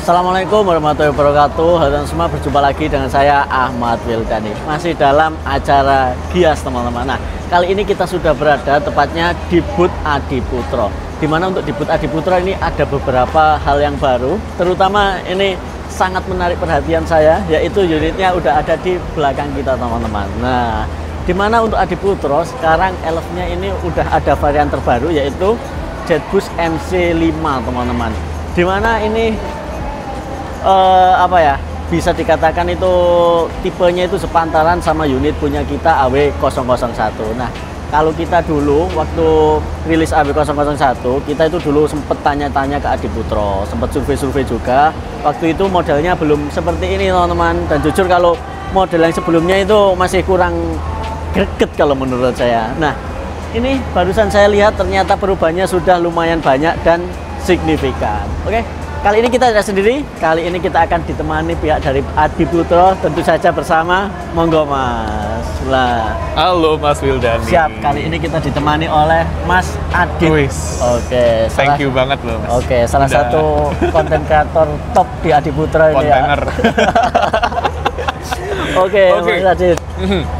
Assalamualaikum warahmatullahi wabarakatuh. Halo semua, berjumpa lagi dengan saya Ahmad Wildani. Masih dalam acara Gias teman-teman. Nah, kali ini kita sudah berada tepatnya di booth Adiputro. Dimana untuk di booth Adiputro ini ada beberapa hal yang baru. Terutama ini sangat menarik perhatian saya, yaitu unitnya udah ada di belakang kita teman-teman. Nah, dimana untuk Adiputro sekarang elfnya ini udah ada varian terbaru, yaitu Jetbus MC5 teman-teman. Dimana ini bisa dikatakan itu tipenya itu sepantaran sama unit punya kita AW001. Nah, kalau kita dulu waktu rilis AW001, kita itu dulu sempet tanya-tanya ke Adiputro, sempet survei-survei juga. Waktu itu modelnya belum seperti ini teman-teman, dan jujur kalau model yang sebelumnya itu masih kurang greget kalau menurut saya. Nah, ini barusan saya lihat ternyata perubahannya sudah lumayan banyak dan signifikan. Oke. Kali ini kita tidak sendiri, kali ini kita akan ditemani pihak dari Adiputro, tentu saja bersama, monggo Mas. Lah. Halo Mas Wildani. Siap, kali ini kita ditemani oleh Mas Adit. Oke, thank you banget loh Mas. Oke, salah satu konten kreator top di Adiputro ini Kontainer. ya. Oke, Mas Adit.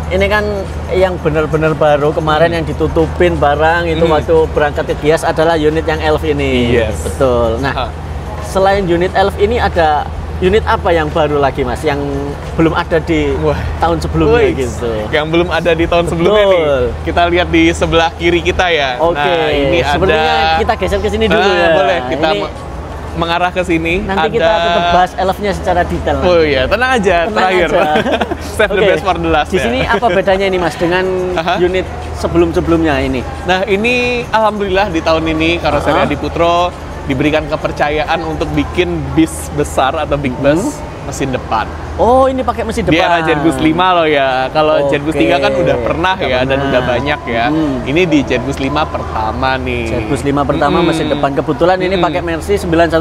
Ini kan yang benar-benar baru, kemarin yang ditutupin barang itu waktu berangkat ke Gias adalah unit yang elf ini. Yes. Betul. Nah, selain unit elf ini ada unit apa yang baru lagi Mas, yang belum ada di tahun sebelumnya gitu? Yang belum ada di tahun sebelumnya nih. Kita lihat di sebelah kiri kita ya. Oke. Nah, ini sepertinya ada. Kita geser ke sini dulu ya. Boleh, kita ini mengarah ke sini. Nanti kita tetap bahas elfnya secara detail. Oh iya, tenang aja. Terakhir. Save the best for the last. Di sini apa bedanya ini Mas dengan unit sebelum-sebelumnya ini? Nah, ini alhamdulillah di tahun ini karoseri Adiputro diberikan kepercayaan untuk bikin bis besar atau big bus mesin depan. Oh, ini pakai mesin depan. Di era Jetbus 5 loh ya. Kalau Jetbus 3 kan udah pernah ya dan udah banyak ya. Ini di Jetbus 5 pertama nih. Jetbus 5 pertama mesin depan. Kebetulan ini pakai Mercy 917.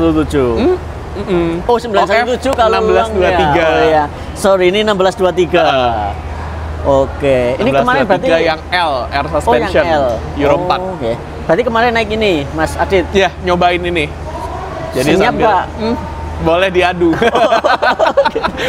Oh, 917 kalau 1623. Ya. Oh iya. Sorry, ini 1623. Oke. Ini kemarin berarti yang L, air suspension. Yang L. Euro 4. Oke. Berarti kemarin naik ini, Mas Adit. Ya, nyobain ini. Jadi senyap, sambil Pak. Boleh diadu.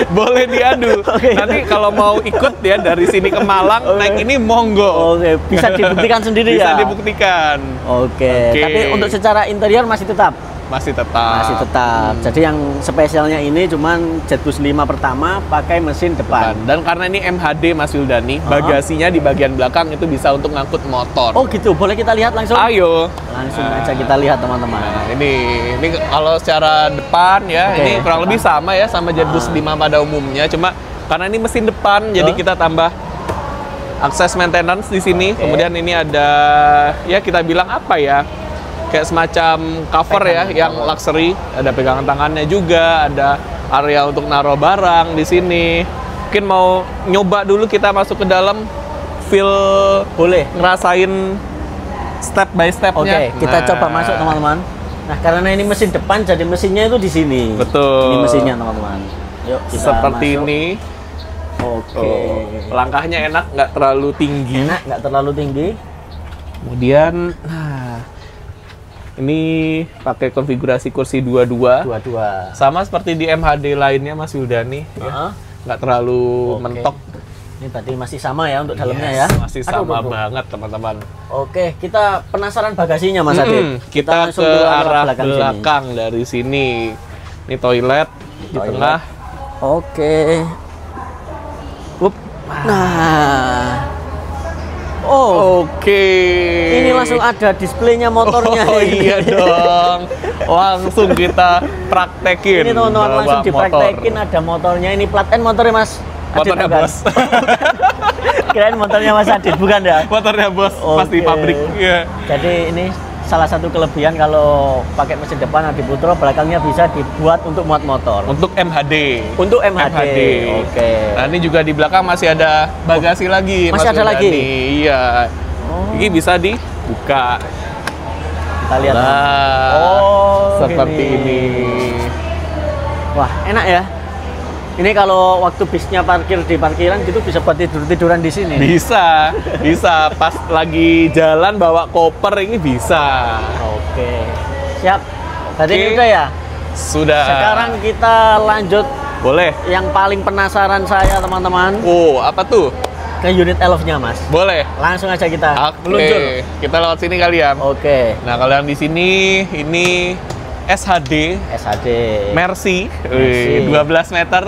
Boleh diadu. Nanti kalau mau ikut ya dari sini ke Malang naik ini monggo. Oke, bisa dibuktikan sendiri ya. Bisa dibuktikan. Oke. Tapi untuk secara interior masih tetap. Masih tetap. Jadi yang spesialnya ini cuman Jetbus 5 pertama pakai mesin depan. Dan karena ini MHD Mas Wildani, bagasinya di bagian belakang itu bisa untuk ngangkut motor. Oh gitu, boleh kita lihat langsung? Ayo. Langsung aja kita lihat teman-teman. Nah, ini kalau secara depan ya, ini kurang lebih sama ya sama Jetbus 5 pada umumnya, cuma karena ini mesin depan jadi kita tambah akses maintenance di sini. Kemudian ini ada ya kita bilang apa ya? Kayak semacam cover ya, yang luxury. Ada pegangan tangannya juga, ada area untuk naruh barang di sini. Mungkin mau nyoba dulu kita masuk ke dalam, feel boleh ngerasain step by stepnya. Oke, kita coba masuk teman-teman. Nah, karena ini mesin depan, jadi mesinnya itu di sini. Betul. Ini mesinnya teman-teman. Yuk kita seperti masuk. ini. Oke. Langkahnya enak, nggak terlalu tinggi. Nggak terlalu tinggi. Kemudian, ini pakai konfigurasi kursi dua-dua. Sama seperti di MHD lainnya Mas Wildani. Nggak terlalu mentok. Ini tadi masih sama ya untuk dalamnya ya? Masih sama banget teman-teman. Oke, kita penasaran bagasinya Mas Adit. Kita ke arah belakang dari sini. Ini toilet di tengah. Oke. Nah. Oke. Ini langsung ada displaynya motornya. Oh iya dong. Langsung kita praktekin. Ini teman-teman langsung dipraktekin ada motornya. Ini plat N motornya Mas Adit, motornya bukan? Bos. Kirain motornya Mas Adit, bukan ya? Motornya Bos, pas di pabrik. Yeah. Jadi ini salah satu kelebihan kalau pakai mesin depan Adiputro, belakangnya bisa dibuat untuk muat motor. Untuk MHD. Untuk MHD. Oke. Nah, ini juga di belakang masih ada bagasi lagi. Masih ada lagi? Iya. Ini bisa dibuka. Kita lihat. Seperti ini. Wah, enak ya. Ini kalau waktu bisnya parkir di parkiran gitu bisa buat tidur-tiduran di sini. Bisa, bisa. Pas lagi jalan bawa koper ini bisa. Oke. Siap. Tadi ini udah ya? Sudah. Sekarang kita lanjut. Boleh. Yang paling penasaran saya teman-teman. Oh, apa tuh? Ke unit elf-nya Mas. Boleh. Langsung aja kita meluncur. Kita lewat sini kalian. Oke. Nah, kalau yang di sini ini SHD. Mercy. 12 meter.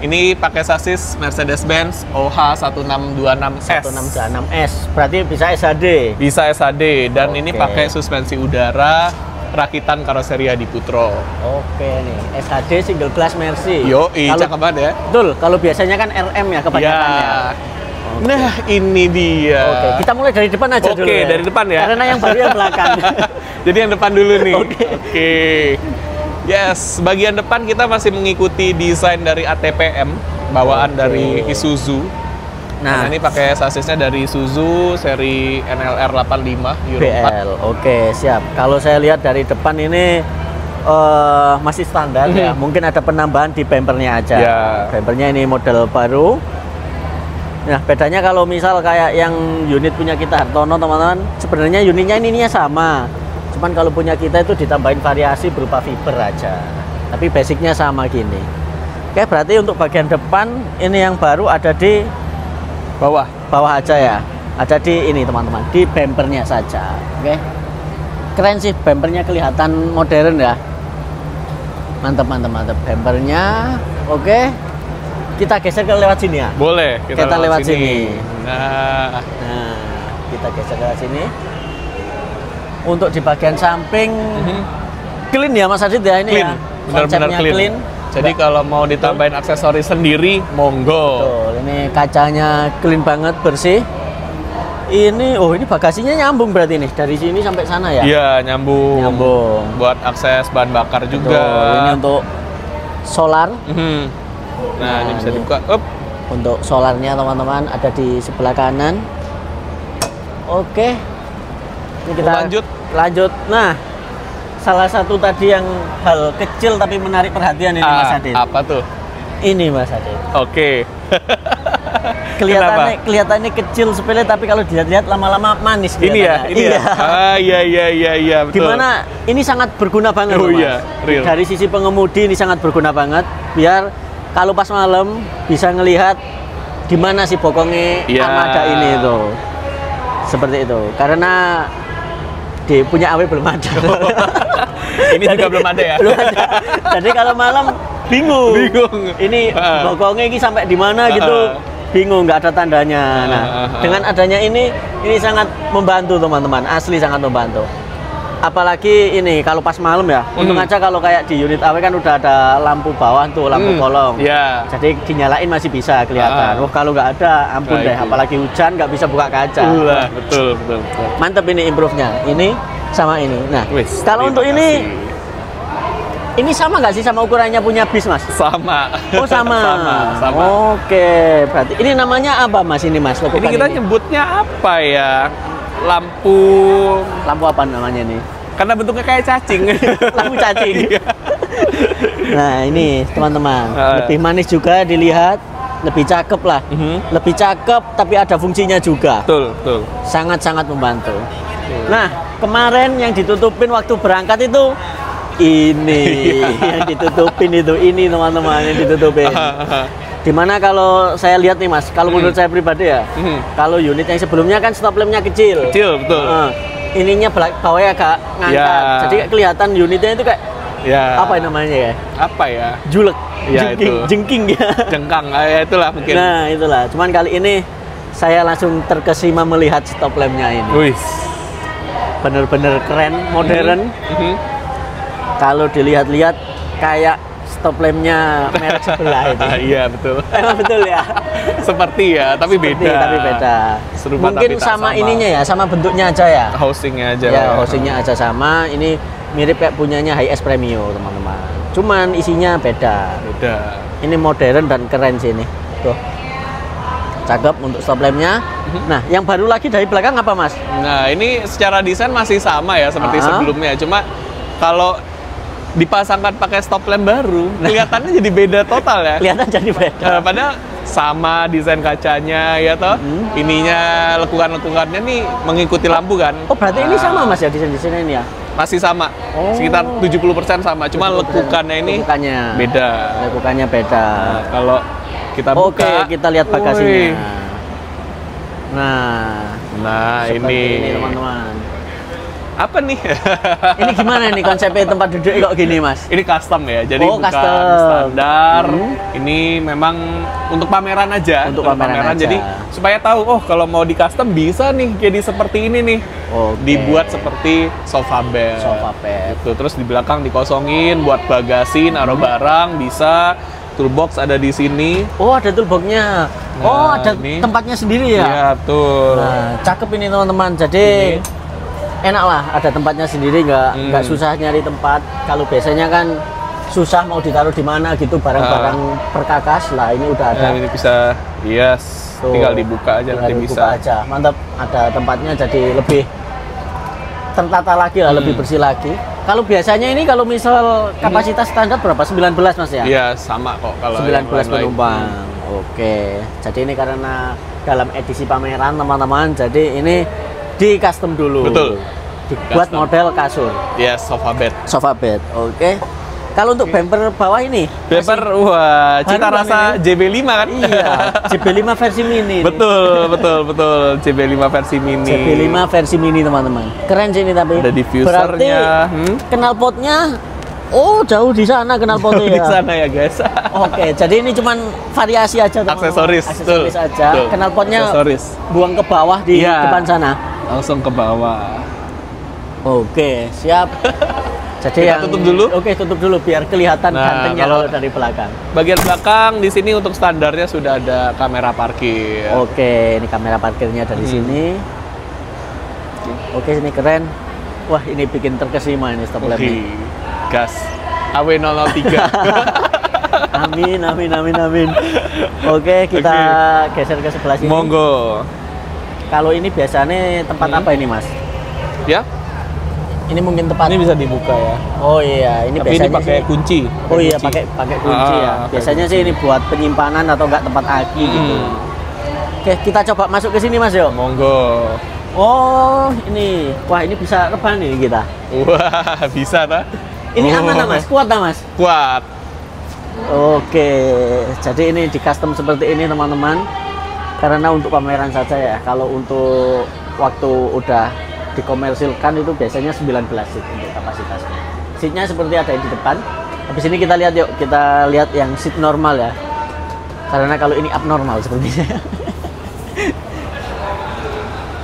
Ini pakai sasis Mercedes-Benz OH 1626S. 1626S. Berarti bisa SHD. Bisa SHD dan ini pakai suspensi udara rakitan karoseria di Putro. Oke nih, SHD single glass Mercy. Cakep banget ya. Betul, kalau biasanya kan RM ya kebanyakan ya. Nah, ini dia. Oke, kita mulai dari depan aja dulu. Oke, dari depan ya. Karena yang baru yang belakang. Jadi yang depan dulu nih. Oke. Yes, bagian depan kita masih mengikuti desain dari ATPM, bawaan dari Isuzu. Nah, ini pakai sasisnya dari Isuzu seri NLR 85 Euro 4. Oke, siap. Kalau saya lihat dari depan ini masih standar ya. Mungkin ada penambahan di bumpernya aja. Bumpernya ini model baru. Nah, bedanya kalau misal kayak yang unit punya kita Hartono teman-teman, sebenarnya unitnya ininya sama. Cuman kalau punya kita itu ditambahin variasi berupa fiber aja. Tapi basicnya sama gini. Oke, berarti untuk bagian depan ini yang baru ada di bawah aja ya, ada di ini teman-teman, di bumpernya saja. Oke, keren sih, bumpernya kelihatan modern ya, mantap bumpernya. Oke, kita geser ke lewat sini ya. Boleh, kita lewat sini. Nah, kita geser ke sini. Untuk di bagian samping clean ya Mas Adit ya, ini clean. Ya, benar-benar clean. Jadi kalau mau ditambahin aksesoris sendiri, monggo. Betul, ini kacanya clean banget, bersih. Ini, ini bagasinya nyambung berarti nih, dari sini sampai sana ya? Iya, nyambung. Buat akses bahan bakar juga. Betul, ini untuk solar. Nah, ini bisa dibuka. Untuk solarnya teman-teman ada di sebelah kanan. Oke, ini kita lanjut. Nah, salah satu tadi yang hal kecil tapi menarik perhatian ini Mas Adit. Apa tuh? Ini Mas Adit. Oke. Kelihatannya kecil sepele tapi kalau dilihat-lihat lama-lama manis. Ini ya. Iya, betul. Dimana ini sangat berguna banget Mas. Real. Dari sisi pengemudi ini sangat berguna banget. Biar kalau pas malam bisa ngelihat di mana sih bokongnya armada ini itu. Seperti itu. Karena punya AW belum ada. Ini juga belum ada ya. Belum ada. Jadi kalau malam bingung. Ini bokongnya ini sampai di mana gitu. Bingung, nggak ada tandanya. Nah, dengan adanya ini sangat membantu teman-teman. Asli sangat membantu. Apalagi ini kalau pas malam ya. Untung aja kalau kayak di unit AW kan udah ada lampu bawah tuh, lampu kolong. Jadi dinyalain masih bisa kelihatan. Kalau nggak ada, ampun deh. Apalagi hujan nggak bisa buka kaca. Betul. Mantep ini improve-nya. Ini sama ini. Nah, kalau untuk ini sama nggak sih sama ukurannya punya bis Mas? Sama. Oh sama. Oke, berarti ini namanya apa Mas ini Mas? Ini kita nyebutnya apa ya? Lampu apa namanya nih? Karena bentuknya kayak cacing. Lampu cacing. Nah ini teman-teman, lebih manis juga dilihat, lebih cakep lah. Lebih cakep tapi ada fungsinya juga. Betul. Sangat-sangat membantu. Nah kemarin yang ditutupin waktu berangkat itu ini yang ditutupin itu, ini teman-teman yang ditutupin. Dimana kalau saya lihat nih Mas, kalau menurut saya pribadi ya, kalau unit yang sebelumnya kan stop lampnya kecil. Betul. Ininya bawahnya agak ngangkat, jadi kelihatan unitnya itu kayak apa namanya ya? Apa ya? Julek, jengking ya. Jengkang, itulah mungkin. Nah itulah, cuman kali ini saya langsung terkesima melihat stop lampnya ini. Bener-bener keren, modern. Kalau dilihat-lihat kayak stop lampnya merek sebelah itu. Iya betul. Emang betul ya. Seperti ya, tapi beda. Serupa, mungkin tapi sama ininya ya, sama bentuknya aja ya. Housingnya aja. Ya, housingnya aja sama. Ini mirip kayak punyanya HS Premio teman-teman. Cuman isinya beda. Ini modern dan keren sih ini. Tuh. Cakep untuk stop lampnya. Nah, yang baru lagi dari belakang apa Mas? Nah, ini secara desain masih sama ya seperti sebelumnya. Cuma kalau dipasangkan pakai stop lamp baru, kelihatannya jadi beda total ya. Kelihatan jadi beda. Padahal sama desain kacanya ya toh. Ininya lekukan-lekukannya nih mengikuti lampu kan. Oh, berarti ini sama Mas ya desain-desainnya ini ya? masih sama. Sekitar 70% sama. Cuma 70%. lekukannya ini beda. Lekukannya beda. Nah, kalau kita buka, oke, kita lihat bagasinya. wih. Nah, ini teman-teman. apa nih? Ini gimana nih konsepnya tempat duduk kok gini, Mas? Ini custom ya, jadi bukan custom. standar. Ini memang untuk pameran aja. Untuk pameran aja. Jadi supaya tahu, oh kalau mau di custom bisa nih, jadi seperti ini nih. Oke. Dibuat seperti sofa bed. Sofa bed. Gitu. Terus di belakang dikosongin, buat bagasi, naruh barang bisa. Toolbox ada di sini. Oh, ada toolboxnya. Oh, ada ini tempatnya sendiri ya? Iya, tuh. Nah, cakep ini teman-teman. Jadi enak lah, ada tempatnya sendiri, nggak susah nyari tempat. Kalau biasanya kan susah mau ditaruh di mana gitu, barang-barang perkakas lah. Ini udah ada. Nah, ini bisa, Tuh, tinggal dibuka aja, tinggal nanti dibuka bisa. aja. Mantap, ada tempatnya jadi lebih tertata lagi lah, lebih bersih lagi. Kalau biasanya ini kalau misal kapasitas standar berapa? 19 Mas ya? Iya, sama kok kalau 19 yang lain-lain. penumpang. Oke. Jadi ini karena dalam edisi pameran teman-teman, jadi ini di custom dulu. Betul. Dibuat Custom. model kasur. Iya, sofa bed. Sofa bed. Oke. Kalau untuk bumper bawah ini, Bumper, wah, cita baru kan rasa ini? JB5 kan? iya, JB5 versi mini. nih. Betul. JB5 versi mini. JB5 versi mini teman-teman. Keren sih ini tapi. Ada diffusernya. Berarti knalpotnya, oh jauh di sana knalpotnya ya. Di sana ya guys. Oke, jadi ini cuman variasi aja teman-teman. Aksesoris, Aksesoris betul. aja. Betul. Knalpotnya Aksesoris. buang ke bawah di Iya. depan sana. Langsung ke bawah. Oke, siap. Jadi Kita tutup dulu. Oke, tutup dulu biar kelihatan Nah, gantengnya kalau- kalau dari belakang. Bagian belakang di sini untuk standarnya sudah ada kamera parkir. Oke, ini kamera parkirnya dari sini. Oke, ini keren. Wah, ini bikin terkesima ini stop lamp. Oke. Gas. AW003. Amin. Oke, kita geser ke sebelah sini. Monggo. Kalau ini biasanya tempat apa ini, Mas? Ya, Ini mungkin tempat. ini bisa dibuka ya. Oh iya, ini Tapi ini biasanya pakai sih- kunci. Oh iya, pakai kunci ya. pakai Biasanya sih ini buat penyimpanan atau enggak tempat aki gitu. Oke, kita coba masuk ke sini, Mas, yuk. Monggo. Oh, ini. Wah, ini bisa rebahan nih kita. Wah, bisa tak? Ini aman tak, Mas? Kuat tak, Mas? Kuat. Oke. Jadi ini di custom seperti ini, teman-teman. Karena untuk pameran saja ya. Kalau untuk waktu udah dikomersilkan itu biasanya 19 seat untuk kapasitasnya. Seatnya seperti ada di depan. Habis ini kita lihat yuk, kita lihat yang seat normal ya. Karena kalau ini abnormal sepertinya.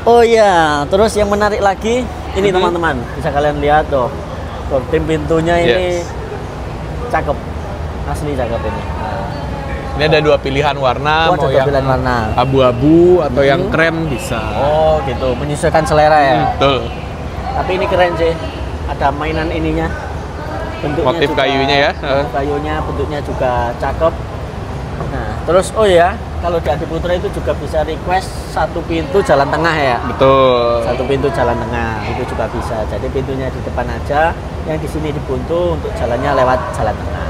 Oh iya, terus yang menarik lagi ini teman-teman, bisa kalian lihat tuh. Kortim pintunya ini cakep. Asli cakep ini. Nah, Ini ada dua pilihan warna, oh, ada mau dua yang pilihan warna. abu-abu atau yang krem bisa. Oh gitu, menyesuaikan selera ya. Betul. Tapi ini keren sih, ada mainan ininya. Bentuknya Motif juga, kayunya ya. motif kayunya, bentuknya juga cakep. Nah, terus oh ya, kalau di Adi Putra itu juga bisa request satu pintu jalan tengah ya. Betul. Satu pintu jalan tengah itu juga bisa. Jadi pintunya di depan aja, yang di sini dibuntu untuk jalannya lewat jalan tengah.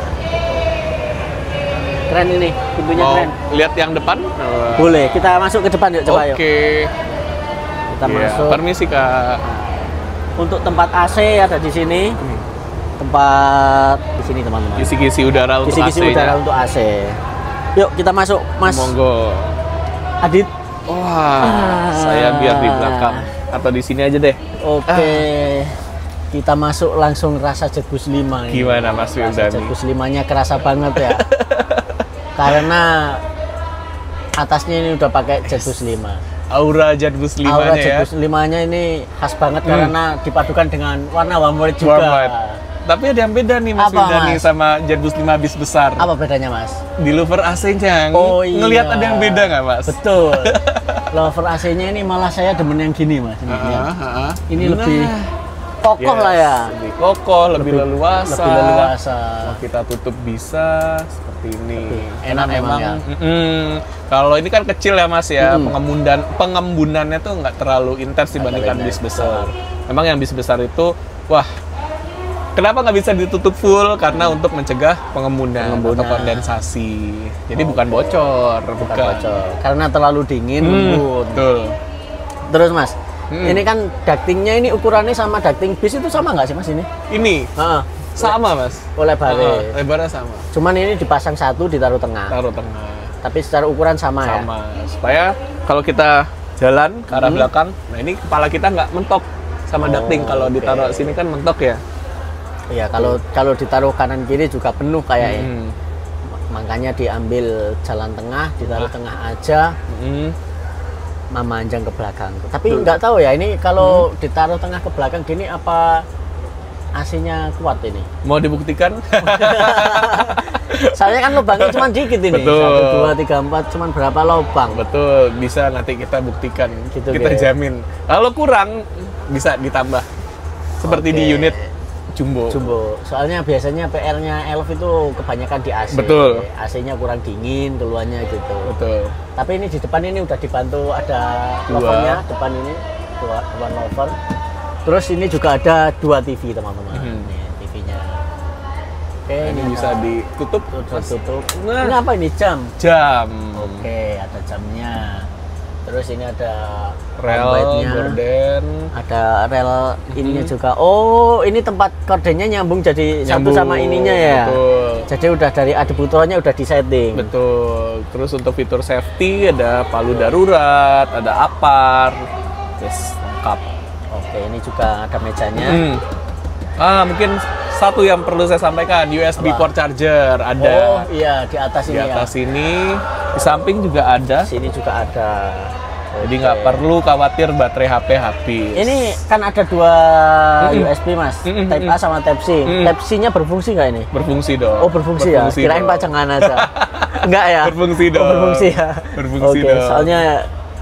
Keren ini, pintunya Mau keren. lihat yang depan? Boleh, kita masuk ke depan yuk, coba yuk. Oke. Kita Iya, masuk. Permisi Kak. Untuk tempat AC ada di sini. Tempat di sini teman-teman. Kisi-kisi udara untuk Kisi-kisi AC-nya. udara untuk AC. Yuk kita masuk, Mas Monggo. Adit. Wah, saya biar di belakang atau di sini aja deh. Oke. Kita masuk langsung rasa Jetbus 5 ini. Gimana Mas Rasa Wildani? Jetbus 5-nya kerasa banget ya. Karena atasnya ini udah pakai Jetbus 5. Aura Jetbus 5-nya Aura ya. Jetbus 5-nya ini khas banget karena dipadukan dengan warna warm white juga. Warm white. Tapi ada yang beda nih Mas Apa, Wildani Mas? sama Jetbus 5 bis besar. Apa bedanya, Mas? Di louver AC-nya. Oh, iya. Ngelihat ada yang beda nggak Mas? Betul. Lover AC-nya ini malah saya demen yang gini, Mas. Ini lebih kokoh lah ya. Lebih kokoh, lebih leluasa. Lebih leluasa. Mau kita tutup bisa seperti ini. Enak Karena memang ya. Kalau ini kan kecil ya Mas ya, pengembudannya tuh nggak terlalu intens dibandingkan bis besar. Memang yang bis besar itu, wah, kenapa nggak bisa ditutup full? Karena untuk mencegah pengembunan atau kondensasi. Jadi bukan bocor, bukan. Bocor. Karena terlalu dingin, lembut. Betul. Terus Mas, Ini kan ductingnya ini ukurannya sama ducting bis itu sama nggak sih Mas ini? Ini Heeh. sama Mas. Lebarnya. Lebarnya sama. Cuman ini dipasang satu ditaruh tengah. Taruh tengah. Tapi secara ukuran sama, ya. Sama. Supaya kalau kita jalan ke arah belakang, nah ini kepala kita nggak mentok sama ducting. Kalau ditaruh sini kan mentok ya. Iya, kalau ditaruh kanan kiri juga penuh kayaknya. Makanya diambil jalan tengah, ditaruh tengah aja. Memanjang ke belakang. Tapi nggak tahu ya ini kalau ditaruh tengah ke belakang gini apa AC-nya kuat ini? Mau dibuktikan? Soalnya kan lubangnya cuma dikit ini. Betul. 1, 2, 3, 4 cuma berapa lubang? Betul, bisa nanti kita buktikan. Gitu, kita jamin. Kalau kurang bisa ditambah. Seperti di unit Jumbo. Soalnya biasanya PR-nya Elf itu kebanyakan di AC. Betul. AC-nya kurang dingin keluarnya gitu. Betul. Tapi ini di depan ini udah dibantu ada lovernya, depan ini dua lover. Terus ini juga ada 2 TV teman-teman. Nih TV-nya. Oke, ini bisa ditutup. Tutup. Nah. Ini apa ini jam? Jam. Oke, ada jamnya. Terus ini ada rel, gorden. Ada rel ininya juga. Oh, ini tempat kordennya nyambung jadi satu sama ininya ya. Betul. Jadi udah dari adaptornya udah disetting. Betul. Terus untuk fitur safety ada palu darurat, ada apar. Yes, lengkap. Oke, ini juga ada mejanya. Mungkin satu yang perlu saya sampaikan, USB port charger ada. Oh iya, di atas ini. Di atas ini, di samping juga ada. Sini juga ada. Jadi nggak perlu khawatir baterai HP habis. Ini kan ada 2 USB Mas, Type A sama Type C. Type C-nya berfungsi nggak ini? Berfungsi dong. Oh berfungsi ya, kirain pajangan aja. Enggak ya? Berfungsi dong. Oh, berfungsi ya. Berfungsi Oke, dong. soalnya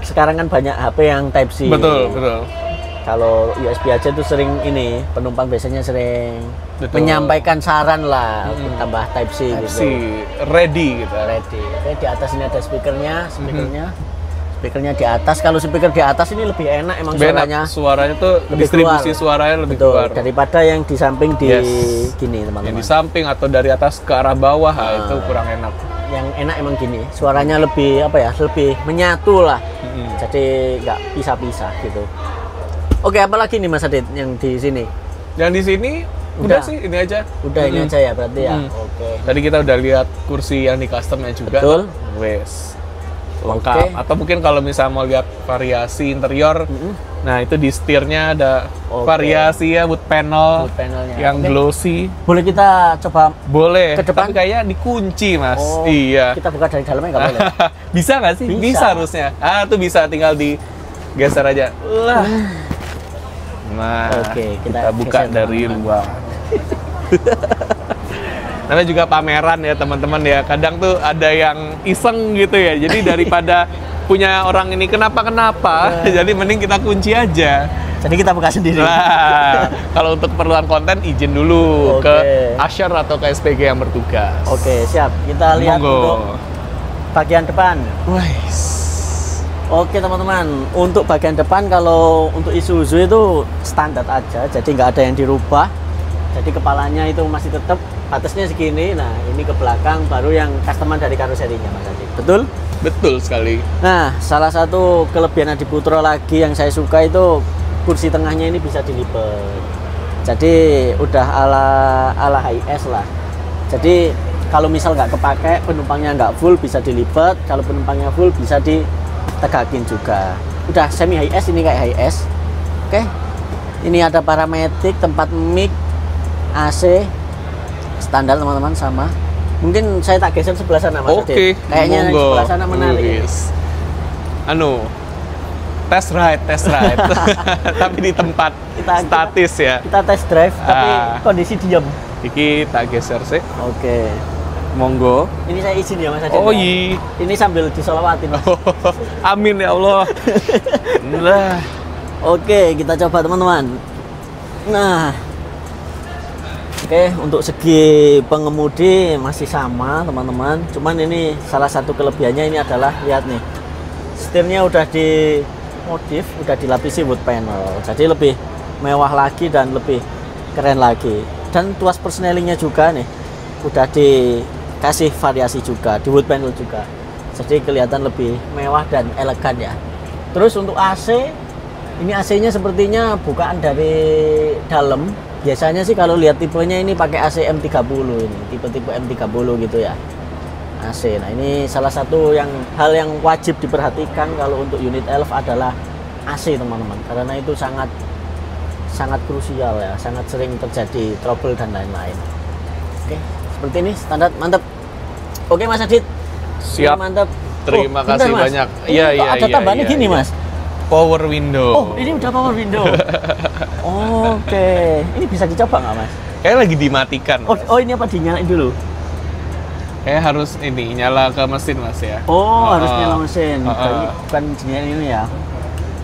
sekarang kan banyak HP yang Type C. Betul. Kalau USB aja tuh sering ini, penumpang biasanya sering menyampaikan saran lah untuk tambah Type C gitu. Ready gitu. Ready. Oke, di atas ini ada speakernya. Speakernya di atas. Kalau speaker di atas ini lebih enak emang suaranya. Suaranya tuh lebih distribusi keluar. Suaranya lebih Betul, keluar daripada yang di samping di gini teman-teman. Yang di samping atau dari atas ke arah bawah itu kurang enak. Yang enak emang gini, suaranya lebih apa ya? Lebih menyatu lah. Jadi nggak pisah-pisah gitu. Oke, apalagi nih Mas Adit yang di sini? Yang di sini udah sih ini aja. Udah ini aja ya berarti ya. Oke. Tadi kita udah lihat kursi yang di customnya juga. Betul. Wes. Lengkap. Atau mungkin kalau misalnya mau lihat variasi interior, nah itu di setirnya ada variasi ya wood panelnya yang glossy. Boleh kita coba? Boleh. Ke depan? Tapi kayaknya dikunci Mas. Oh, iya. Kita buka dari dalamnya nggak boleh? Bisa nggak sih? Bisa harusnya. Tuh bisa, tinggal digeser aja. Lah. Nah, kita buka dari luar. Namanya juga pameran ya teman-teman ya. Kadang tuh ada yang iseng gitu ya. Jadi daripada punya orang ini kenapa-kenapa, jadi mending kita kunci aja. Jadi kita buka sendiri. Nah, kalau untuk keperluan konten izin dulu ke Asher atau ke SPG yang bertugas. Oke, siap. Kita lihat untuk bagian depan. Oke teman-teman, untuk bagian depan kalau untuk Isuzu itu standar aja, jadi nggak ada yang dirubah. Jadi kepalanya itu masih tetap batasnya segini. Nah ini ke belakang baru yang customer dari karoserinya Mas Adi. Betul? Betul sekali. Nah salah satu kelebihan Adi Putro lagi yang saya suka itu kursi tengahnya ini bisa dilipat. Jadi udah ala HIS lah. Jadi kalau misal nggak kepake, penumpangnya nggak full bisa dilipat. Kalau penumpangnya full bisa ditegakin juga. Udah semi HIS, ini kayak HIS. Oke. Ini ada parametik, tempat mic, AC standar teman-teman sama. Mungkin saya tak geser sebelah sana Mas Adit. Kayaknya sebelah sana menarik. Test ride. Tapi di tempat statis ya. Kita test drive tapi kondisi diam. Iki tak geser sih. Oke. Monggo. Ini saya izin ya Mas Adit. Oh iya. Ini sambil disolawatin Mas. Amin ya Allah. Nah. Oke, kita coba teman-teman. Nah. Oke, untuk segi pengemudi masih sama teman-teman. Cuman ini salah satu kelebihannya ini adalah lihat nih. Setirnya udah dimodif, udah dilapisi wood panel. Jadi lebih mewah lagi dan lebih keren lagi. Dan tuas persnelingnya juga nih udah dikasih variasi juga di wood panel juga. Jadi kelihatan lebih mewah dan elegan ya. Terus untuk AC Ini AC-nya sepertinya bukaan dari dalam. Biasanya sih kalau lihat tipenya ini pakai AC M30 ini, tipe-tipe M30 gitu ya. AC. Nah, ini salah satu hal yang wajib diperhatikan kalau untuk unit Elf adalah AC, teman-teman. Karena itu sangat krusial ya, sangat sering terjadi trouble dan lain-lain. Oke, seperti ini standar, mantap. Oke, Mas Adit. Siap. Mantap. Terima kasih bentar, Mas. banyak. Iya, iya. Ada tambahannya gini, Mas. Power window. Oh, ini udah power window. Oke. Ini bisa dicoba nggak, Mas? Kayak lagi dimatikan. Oh, ini apa dinyalain dulu? Kayak harus ini nyala ke mesin, Mas ya. Oh, harus nyala mesin. Bukan dinyalain ini ya.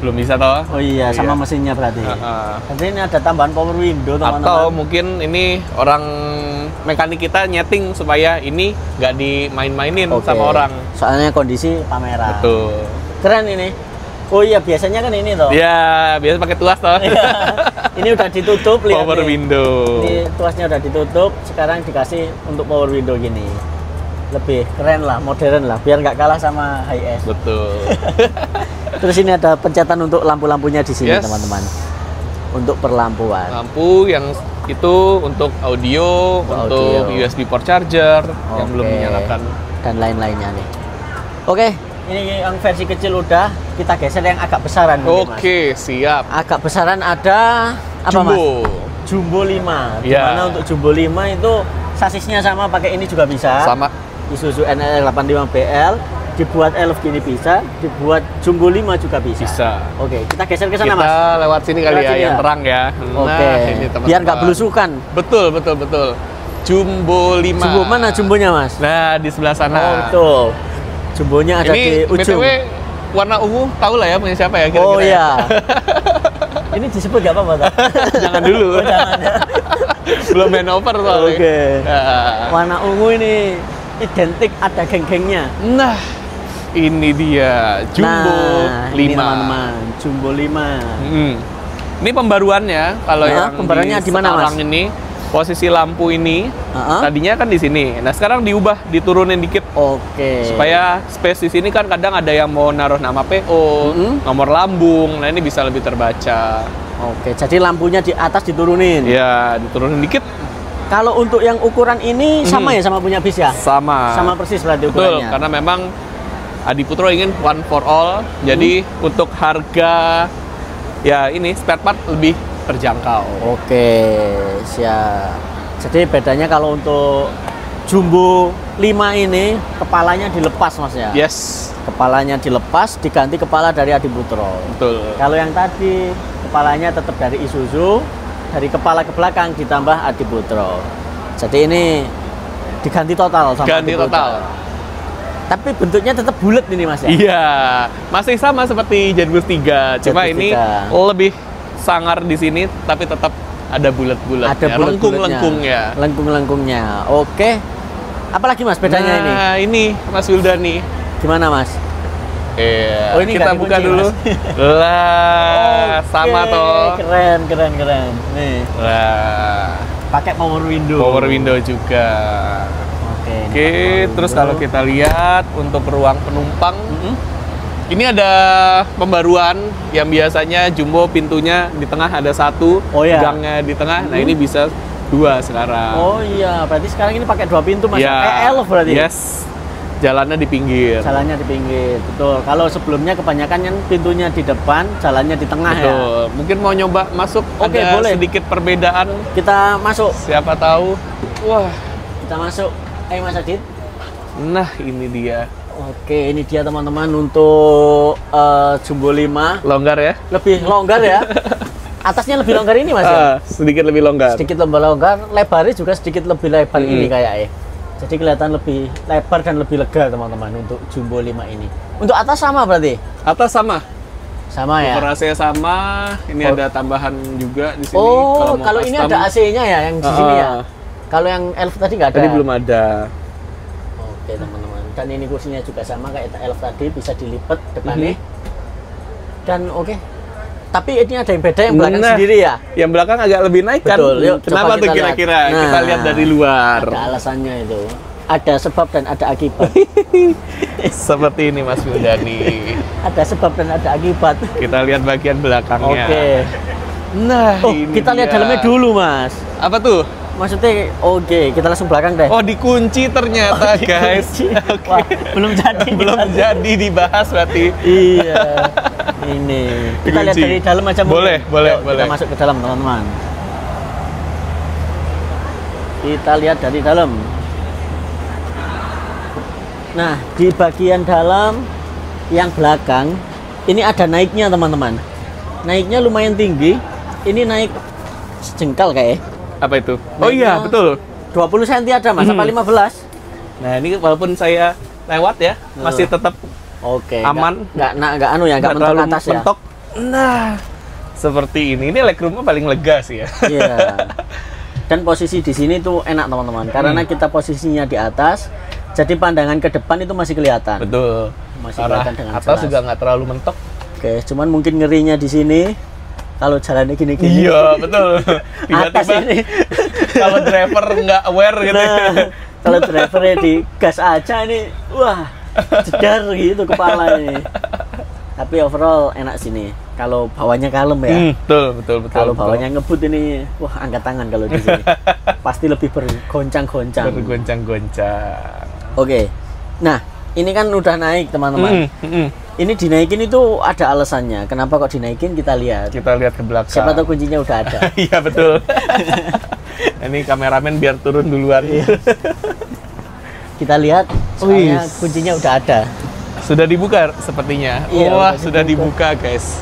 Belum bisa toh? Oh iya, sama mesinnya berarti. Berarti ini ada tambahan power window, teman-teman. Atau mungkin ini orang mekanik kita nyeting supaya ini nggak dimain-mainin sama orang. Soalnya kondisi pameran. Betul. Keren ini. Oh iya, biasanya kan ini toh. Ya, biasa pakai tuas toh. Ini udah ditutup, lihat power window. Ini tuasnya udah ditutup, sekarang dikasih untuk power window gini. Lebih keren lah, modern lah, biar nggak kalah sama high-S. Betul. Terus ini ada pencetan untuk lampu-lampunya di sini, teman-teman. Untuk perlampuan. Lampu yang itu untuk audio, untuk USB port charger yang belum dinyalakan dan lain-lainnya nih. Oke, ini yang versi kecil udah, kita geser yang agak besaran. Oke, siap. Agak besaran ada apa, Jumbo. Mas? Jumbo 5. Ya. Dimana untuk Jumbo 5 itu sasisnya sama, pakai ini juga bisa. Sama. Isuzu NL 85BL, dibuat Elf gini bisa, dibuat Jumbo 5 juga bisa. Bisa. Oke, kita geser ke sana, Mas. Kita lewat sini kali ya, yang terang ya. Oke. Ini teman-teman. Biar nggak belusukan. Betul. Jumbo 5. Jumbo mana jumbonya, Mas? Nah, di sebelah sana. Oh, betul. Jumbonya ada di ujung. BTW warna ungu, tahu lah ya punya siapa ya kira-kira. Oh iya. Ini disebut nggak apa-apa? Jangan dulu. Jangan. Belum makeover soalnya. Oke. Warna ungu ini identik ada geng-gengnya. Nah, ini dia Jumbo 5. Ini teman-teman, Jumbo 5. Ini pembaruannya kalau yang pembaruannya di mana, Mas? Ini posisi lampu ini tadinya kan di sini. Nah, sekarang diubah, diturunin dikit. Oke. Supaya space di sini kan kadang ada yang mau naruh nama PO, nomor lambung. Nah, ini bisa lebih terbaca. Oke, jadi lampunya di atas diturunin. Ya, diturunin dikit. Kalau untuk yang ukuran ini sama ya sama punya bis ya? Sama. Sama persis berarti ukurannya. Betul, karena memang Adi Putro ingin one for all. Jadi untuk harga ya ini spare part lebih terjangkau. Oke, siap. Jadi bedanya kalau untuk Jumbo 5 ini kepalanya dilepas, Mas ya? Yes. Kepalanya dilepas, diganti kepala dari Adi Putro. Betul. Kalau yang tadi kepalanya tetap dari Isuzu, dari kepala ke belakang ditambah Adi Putro. Jadi ini diganti total sama Ganti Adi Putro. total. Tapi bentuknya tetap bulat ini, Mas ya? Iya, masih sama seperti Jetbus 3, cuma ini lebih sangar di sini tapi tetap ada bulat-bulatnya. Ada lengkung-lengkungnya. Lengkung-lengkungnya. Oke. Apalagi, Mas, bedanya ini? Nah, ini Mas Wildani. Gimana, Mas? Iya, Oh, ini kita buka dulu. Lah, sama toh. Keren. Nih. Lah, pakai power window. Power window juga. Oke, terus kalau kita lihat untuk ruang penumpang, ini ada pembaruan yang biasanya Jumbo pintunya di tengah ada satu, gangnya di tengah. Nah, ini bisa 2 sekarang. Oh iya, berarti sekarang ini pakai 2 pintu, Mas. Ya, kayak Elf berarti. Yes. Jalannya di pinggir. Jalannya di pinggir, betul. Kalau sebelumnya kebanyakan kan pintunya di depan, jalannya di tengah. Betul. Ya. Mungkin mau nyoba masuk, ada boleh. sedikit perbedaan. Kita masuk. Siapa tahu. Wah. Kita masuk. Mas Adit. Nah, ini dia. Oke, ini dia teman-teman untuk Jumbo 5. Longgar ya? Lebih longgar ya. Atasnya lebih longgar ini, Mas ya? Sedikit lebih longgar. Sedikit lebih longgar, lebarnya juga sedikit lebih lebar ini kayaknya. Jadi kelihatan lebih lebar dan lebih lega, teman-teman, untuk Jumbo 5 ini. Untuk atas sama berarti? Atas sama. Sama ya? Dekorasinya sama. Ini ada tambahan juga di sini. Oh, kalau ini ada AC-nya ya yang di sini ya? Kalau yang Elf tadi nggak ada? Tadi belum ada. Oke, teman-teman. Dan ini kursinya juga sama kayak Elf tadi, bisa dilipat depannya. Dan oke. Tapi ini ada yang beda yang belakang sendiri ya? Yang belakang agak lebih naik kan? Betul. Yuk, kenapa tuh kira-kira? Kita lihat dari luar. Ada alasannya itu. ada sebab dan ada akibat. Seperti ini Mas Wildani. Ada sebab dan ada akibat. Kita lihat bagian belakangnya. Oke. Nah, Oh, ini kita lihat dia. dalamnya dulu, Mas. Apa tuh? Maksudnya, oke, kita langsung belakang deh. Oh, dikunci ternyata, guys. Dikunci. Oke. Wah, belum jadi. Belum jadi dibahas berarti. Iya. Ini. Kita lihat Dikunci. dari dalam aja mungkin. Boleh, boleh, Yuk, boleh. Kita masuk ke dalam, teman-teman. Kita lihat dari dalam. Nah, di bagian dalam yang belakang ini ada naiknya, teman-teman. Naiknya lumayan tinggi. Ini naik sejengkal kayak. Apa itu? Oh iya, Naiknya betul. 20 cm ada, Mas. Apa 15? Nah, ini walaupun saya lewat ya, masih tetap Oke. Aman. Nggak anu ya, nggak mentok terlalu atas ya. mentok. Nah, seperti ini. Ini legroomnya paling lega sih ya. Iya. Dan posisi di sini tuh enak, teman-teman. Karena kita posisinya di atas, jadi pandangan ke depan itu masih kelihatan. Betul. Masih Arah kelihatan dengan atas jelas. juga nggak terlalu mentok. Oke, cuman mungkin ngerinya di sini kalau jalannya gini-gini. Iya, betul. Atas Tiba-tiba ini. kalau driver nggak aware gitu. Nah, kalau drivernya di gas aja ini, wah, jedar gitu kepala ini. Tapi overall enak sini. Kalau bawahnya kalem ya. Betul, betul, betul. Kalau betul. bawahnya ngebut ini, wah, angkat tangan kalau di sini. Pasti lebih bergoncang-goncang. Bergoncang-goncang. Oke. Nah, ini kan udah naik, teman-teman. Ini dinaikin itu ada alasannya. Kenapa kok dinaikin? Kita lihat. Kita lihat ke belakang. Siapa tahu kuncinya udah ada. Iya, betul. Ini kameramen biar turun duluan. Kita lihat, soalnya Wih. kuncinya udah ada. Sudah dibuka sepertinya. Iya, Wah, udah sudah dibuka, guys.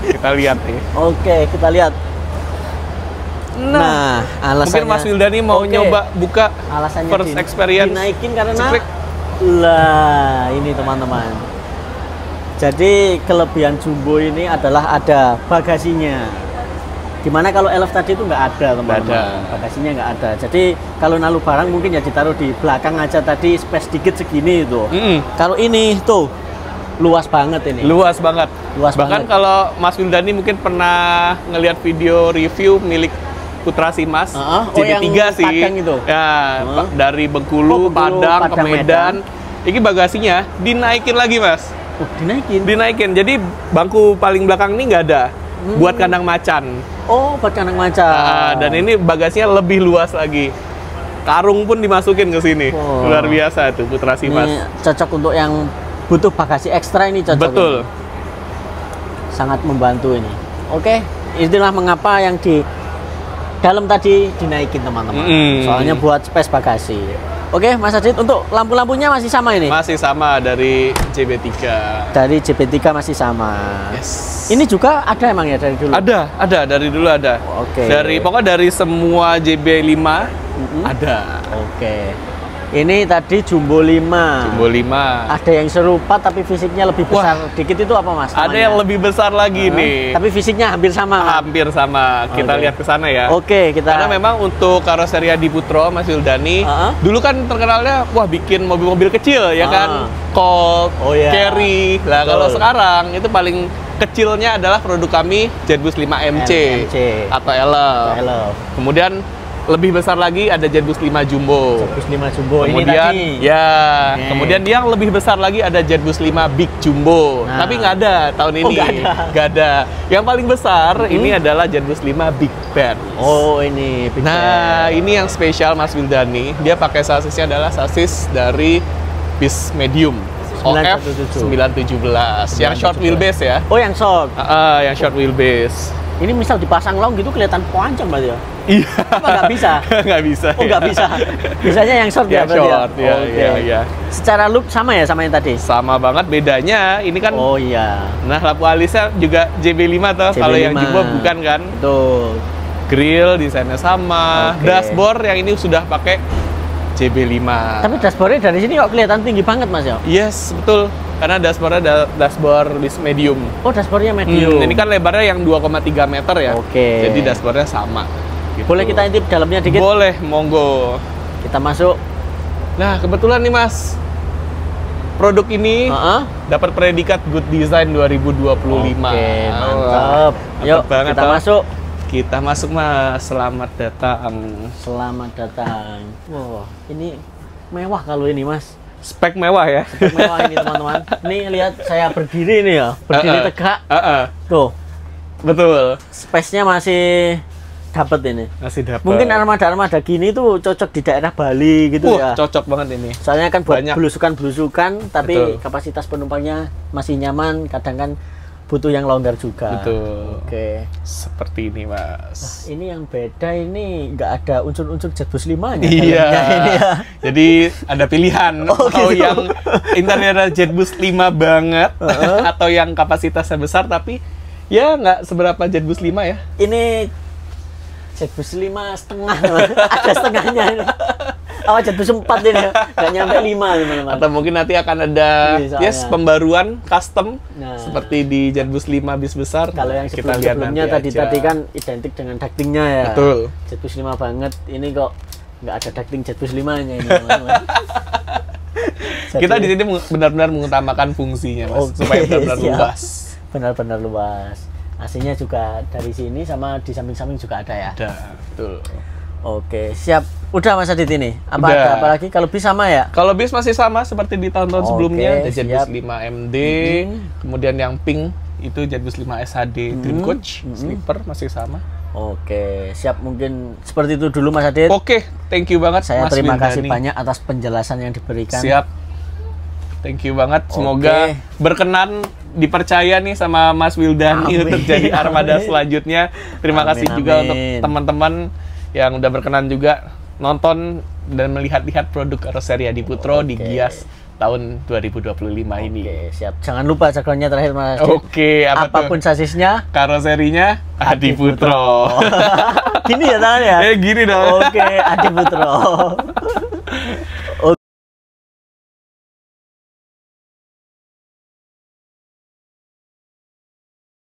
Kita lihat nih. Oke, kita lihat. Nah, Mungkin alasannya. Mas Wildani mau Oke. nyoba buka Alasannya first experience. dinaikin karena Ceplik. lah ini, teman-teman. Jadi kelebihan Jumbo ini adalah ada bagasinya. Dimana kalau Elf tadi itu nggak ada, teman-teman. Nggak ada. Bagasinya nggak ada. Jadi kalau naruh barang mungkin ya ditaruh di belakang aja, tadi space dikit segini itu. Kalau ini tuh luas banget ini. Luas banget. Luas Bahkan banget. kalau Mas Wildani mungkin pernah ngelihat video review milik Putra Simas Oh, JB3 yang sih. Padang itu? Ya, dari Oh, Bengkulu, Padang, ke Padang, Medan. Ini bagasinya dinaikin lagi, Mas. Oh, dinaikin. Dinaikin. Jadi bangku paling belakang ini nggak ada. Buat kandang macan. Oh, buat kandang macan. Dan ini bagasinya lebih luas lagi. Karung pun dimasukin ke sini. Oh. Luar biasa tuh Putra Simas. Ini cocok untuk yang butuh bagasi ekstra, ini cocok. Betul. Ini. Sangat membantu ini. Oke, itulah mengapa yang di dalam tadi dinaikin, teman-teman. Soalnya buat space bagasi. Oke, Mas Adit, untuk lampu-lampunya masih sama ini? Masih sama dari JB3. Dari JB3 masih sama. Yes. Ini juga ada emang ya dari dulu? Ada dari dulu ada. Oke. Pokoknya dari semua JB5 ada. Oke. Ini tadi Jumbo 5. Jumbo 5. Ada yang serupa tapi fisiknya lebih besar dikit, itu apa, Mas? Ada yang lebih besar lagi nih. Tapi fisiknya hampir sama, kan? Hampir sama. Kita Oke. lihat ke sana ya. Oke, kita. Karena memang untuk karoseria di Putro, Mas Wildani, dulu kan terkenalnya wah bikin mobil-mobil kecil ya kan, Colt, Oh, iya. Carry. Lah Betul. kalau sekarang itu paling kecilnya adalah produk kami Jetbus 5 MC, atau LF. Kemudian lebih besar lagi ada Jetbus 5 Jumbo. Jetbus 5 Jumbo Kemudian ini tadi. ya, Oke. kemudian yang lebih besar lagi ada Jetbus 5 Big Jumbo. Nah. Tapi nggak ada tahun ini. nggak ada. Yang paling besar ini adalah Jetbus 5 Big Ben. Oh, ini Big Nah, Ben. ini yang spesial Mas Wildani. Dia pakai sasisnya adalah sasis dari bis medium. OF 917. Yang short wheelbase ya. Oh, yang short. Yang short wheelbase. Ini misal dipasang long gitu kelihatan panjang berarti ya? Iya. Apa nggak bisa? Nggak bisa. Oh, nggak bisa. Bisanya yang short ya, Yang berarti short, ya, Oke. ya. Secara look sama ya sama yang tadi? Sama banget, bedanya ini kan. Oh iya. Nah, lampu alisnya juga JB5 tuh. Kalau yang Jumbo bukan kan? Betul. Grill desainnya sama. Oke. Dashboard yang ini sudah pakai JB5. Tapi dashboardnya dari sini kok kelihatan tinggi banget, Mas ya? Yes, betul. Karena dashboardnya dashboard bis medium. Oh, dashboardnya medium. Ini kan lebarnya yang 2,3 meter ya. Oke. Jadi dashboardnya sama. Gitu. Boleh kita intip dalamnya dikit? Boleh, monggo. Kita masuk. Nah, kebetulan nih Mas, produk ini dapat predikat Good Design 2025. Oke, Wah, mantap. Yuk, banget, kita toh. masuk. Kita masuk Mas, selamat datang. Selamat datang. Wow, ini mewah kalau ini Mas. Spek mewah ya. Spek mewah ini teman-teman. Ini lihat saya berdiri nih ya, berdiri tegak. Tuh, betul. Space-nya masih dapat ini. Masih dapat. Mungkin armada-armada gini tuh cocok di daerah Bali gitu ya. Cocok banget ini. Soalnya kan buat Banyak. belusukan-belusukan, tapi Betul. kapasitas penumpangnya masih nyaman. Kadang kan butuh yang longgar juga. Betul. Oke. Seperti ini, Mas. Ini yang beda, ini nggak ada unsur-unsur Jetbus 5-nya. Iya. Ini ya. Jadi ada pilihan mau gitu. yang interior Jetbus 5 banget atau yang kapasitasnya besar tapi ya nggak seberapa Jetbus 5 ya. Ini Jetbus 5,5, ada setengahnya ini. Oh, Jetbus 4 ini, nggak nyampe 5 teman-teman. Atau mungkin nanti akan ada pembaruan custom seperti di Jetbus 5 bis besar. Kalau yang kita lihat sebelumnya nanti tadi kan identik dengan ductingnya ya. Betul. Jetbus 5 banget, ini kok nggak ada ducting Jetbus 5-nya ini teman-teman. Kita di sini benar-benar mengutamakan fungsinya, Mas, supaya benar-benar luas. Benar-benar luas. AC-nya juga dari sini sama di samping-samping juga ada ya. Ada, betul. Oke, siap. Udah Mas Adit ini. Apa Udah. ada apa lagi? Kalau bis sama ya? Kalau bis masih sama seperti di tahun-tahun sebelumnya. Ada Jetbus siap. 5 MD, kemudian yang pink itu Jetbus 5 SHD Dream Coach, sleeper masih sama. Oke, siap. Mungkin seperti itu dulu Mas Adit. Oke, thank you banget Saya Mas terima kasih Wildani. banyak atas penjelasan yang diberikan. Siap. Thank you banget. Semoga berkenan dipercaya nih sama Mas Wildani untuk jadi armada selanjutnya. Terima kasih juga untuk teman-teman yang udah berkenan juga nonton dan melihat-lihat produk karoseri Adiputro di Gias tahun 2025 ini. Oke, siap. Jangan lupa jargonnya terakhir Mas Adit. Oke, apapun sasisnya, karoserinya Adiputro. Gini ya tangannya? Gini dong. Oke, Adiputro.